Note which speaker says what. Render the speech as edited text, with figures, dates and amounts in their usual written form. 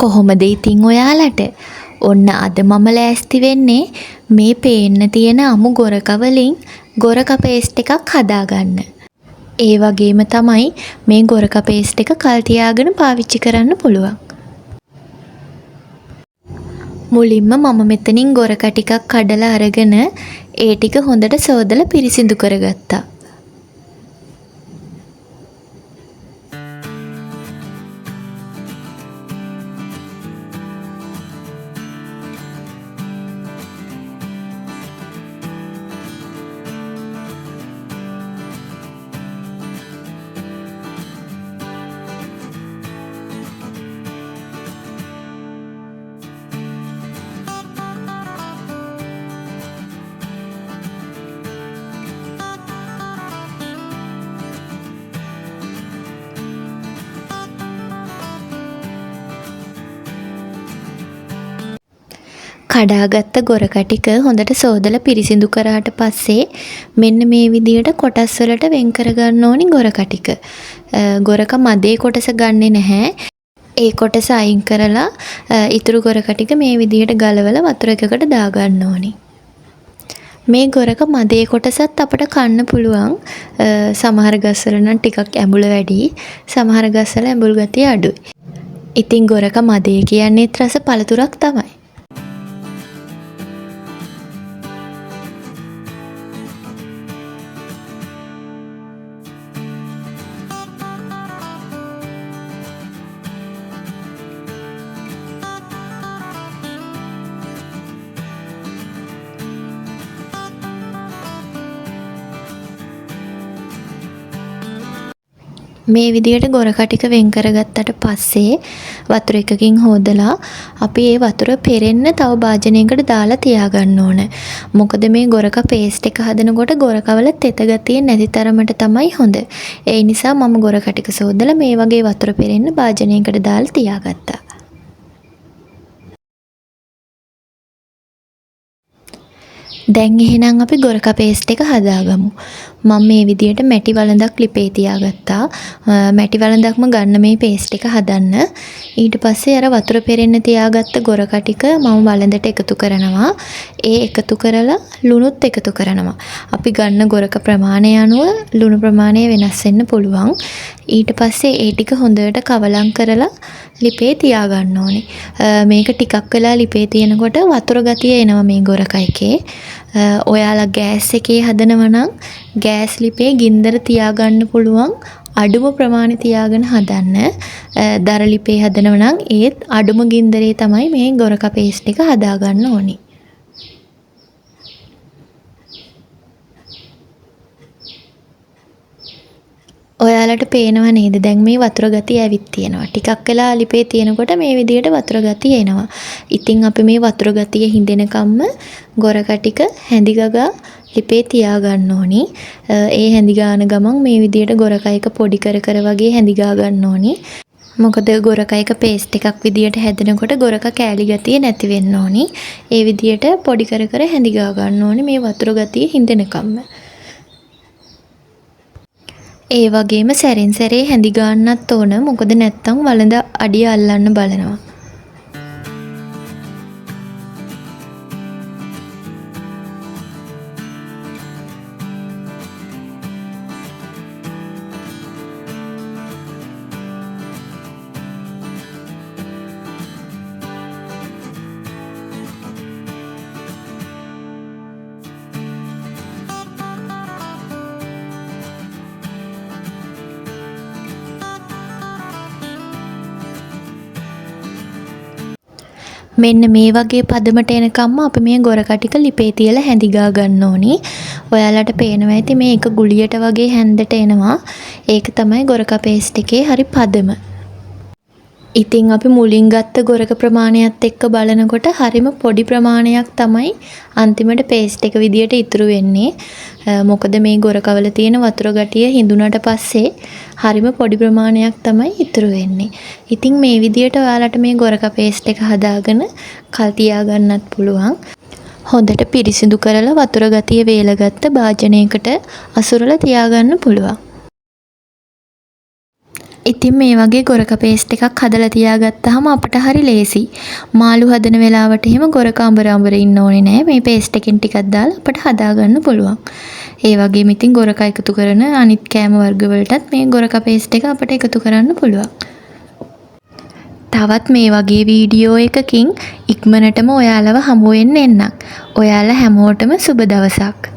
Speaker 1: කොහොමද ඉතින් ඔයාලට? ඔන්න අද මම ලෑස්ති වෙන්නේ මේ පේන්න තියෙන අමු ගොරක වලින් ගොරක පේස්ට් එකක් හදාගන්න. ඒ වගේම තමයි මේ ගොරක පේස්ට් එක කල් තියාගෙන පාවිච්චි කරන්න පුළුවන්. මුලින්ම මම මෙතනින් ගොරක ටිකක් කඩලා අරගෙන ඒ ටික හොඳට සෝදලා පිරිසිදු කරගත්තා. කඩාගත්ත ගොරක ටික හොඳට සෝදලා පිරිසිදු කරාට පස්සේ මෙන්න මේ විදියට කොටස් වලට වෙන් කරගන්න ඕනි ගොරක ටික. ගොරක මදේ කොටස ගන්නෙ නැහැ. ඒ කොටස අයින් කරලා ඉතුරු ගොරක ටික මේ විදියට ගලවලා වතුර එකකට දාගන්න ඕනි. මේ ගොරක මදේ කොටසත් අපිට කන්න පුළුවන්. සමහර ගස්වල නම් ටිකක් ඇඹුල වැඩි, සමහර ගස්වල ඇඹුල් ගතිය අඩුයි. ඉතින් ගොරක මදේ කියන්නේත් රස පළතුරක් තමයි. මේ විදියට ගොරක ටික වෙන් කරගත්තට පස්සේ වතුර එකකින් හොදලා අපි ඒ වතුර පෙරෙන්න තව භාජනයකට දාලා තියාගන්න ඕන. මොකද මේ ගොරක පේස්ට් එක හදනකොට ගොරකවල තෙත ගතිය නැති තරමට තමයි හොඳ. ඒ නිසා මම ගොරක ටික සෝදලා මේ වගේ වතුර පෙරෙන්න භාජනයකට දාලා තියාගත්තා. දැන් එහෙනම් අපි ගොරක පේස්ට් එක හදාගමු. මම මේ විදියට මැටි වළඳක් ලිපේ තියාගත්තා. මැටි වළඳක්ම ගන්න මේ පේස්ට් එක හදන්න. ඊට පස්සේ අර වතුර පෙරෙන්න තියාගත්ත ගොරක ටික මම වළඳට එකතු කරනවා. ඒ එකතු කරලා ලුණුත් එකතු කරනවා. අපි ගන්න ගොරක ප්‍රමාණය අනුව ලුණු ප්‍රමාණය වෙනස් වෙන්න පුළුවන්. ඊට පස්සේ ඒ ටික හොඳට කවලම් කරලා ලිපේ තියාගන්න ඕනේ. මේක ටිකක් වෙලා ලිපේ තියෙනකොට වතුර ගතිය එනවා මේ ගොරක එකේ. ඔයාලා ගෑස් එකේ හදනවා නම් ගෑස් ලිපේ ගින්දර තියාගන්න පුළුවන්. අඩුම ප්‍රමාණය තියාගෙන හදන්න. දර ලිපේ හදනවා නම් ඒත් අඩුම ගින්දරේ තමයි මේ ගොරක පේස්ට් එක හදාගන්න ඕනේ. ඔයාලට පේනව නේද? දැන් මේ වතුර ගතිය ඇවිත් තියෙනවා. ටිකක් වෙලා ලිපේ තියෙනකොට මේ විදියට වතුර ගතිය එනවා. ඉතින් අපි මේ වතුර ගතිය හිඳෙනකම්ම ගොරක ටික හැඳි ගගා ලිපේ තියාගන්න ඕනි. ඒ හැඳි ගාන ගමන් මේ විදියට ගොරක එක පොඩි කර කර වගේ හැඳි ගා ගන්න ඕනි. මොකද ගොරක එක පේස්ට් එකක් විදියට හැදෙනකොට ගොරක කෑලි ගතිය නැති වෙන්න ඕනි. ඒ විදියට පොඩි කර කර හැඳි ගා ගන්න ඕනි මේ වතුර ගතිය හිඳෙනකම්ම. ඒ වගේම සැරෙන් සැරේ හැඳි ගන්නත් ඕන. මොකද නැත්තම් වළඳ අඩිය අල්ලන්න බලනවා. මෙන්න මේ වගේ පදමට එනකම්ම අපි මේ ගොරක ටික ලිපේ තියලා හැඳි ගා ගන්න ඕනි. ඔයාලට පේනවා ඇති මේ එක ගුලියට වගේ හැන්දට එනවා. ඒක තමයි ගොරක පේස්ට් එකේ හරි පදම. ඉතින් අපි මුලින් ගත්ත ගොරක ප්‍රමාණයත් එක්ක බලනකොට හරිම පොඩි ප්‍රමාණයක් තමයි අන්තිමට පේස්ට් එක විදියට ඉතුරු වෙන්නේ. මොකද මේ ගොරකවල තියෙන වතුර ගටිය හිඳුනට පස්සේ හරිම පොඩි ප්‍රමාණයක් තමයි ඉතුරු වෙන්නේ. ඉතින් මේ විදියට ඔයාලට මේ ගොරක පේස්ට් එක හදාගෙන කල් තියා ගන්නත් පුළුවන්. හොඳට පිරිසිදු කරලා වතුර ගතිය වේලගත්ත භාජනයකට අසුරලා තියාගන්න පුළුවන්. ඉතින් මේ වගේ ගොරක පේස්ට් එකක් හදලා තියාගත්තාම අපට හරි ලේසි. මාළු හදන වෙලාවට එහෙම ගොරක අඹර ඉන්න ඕනේ නෑ. මේ පේස්ට් එකෙන් ටිකක් දාලා අපට හදාගන්න පුළුවන්. ඒ වගේම ඉතින් ගොරක එකතු කරන අනිත් කෑම වර්ග වලටත් මේ ගොරක පේස්ට් එක අපට එකතු කරන්න පුළුවන්. තවත් මේ වගේ වීඩියෝ එකකින් ඉක්මනටම ඔයාලව හමු වෙන්න එන්නම්. ඔයාලා හැමෝටම සුබ දවසක්.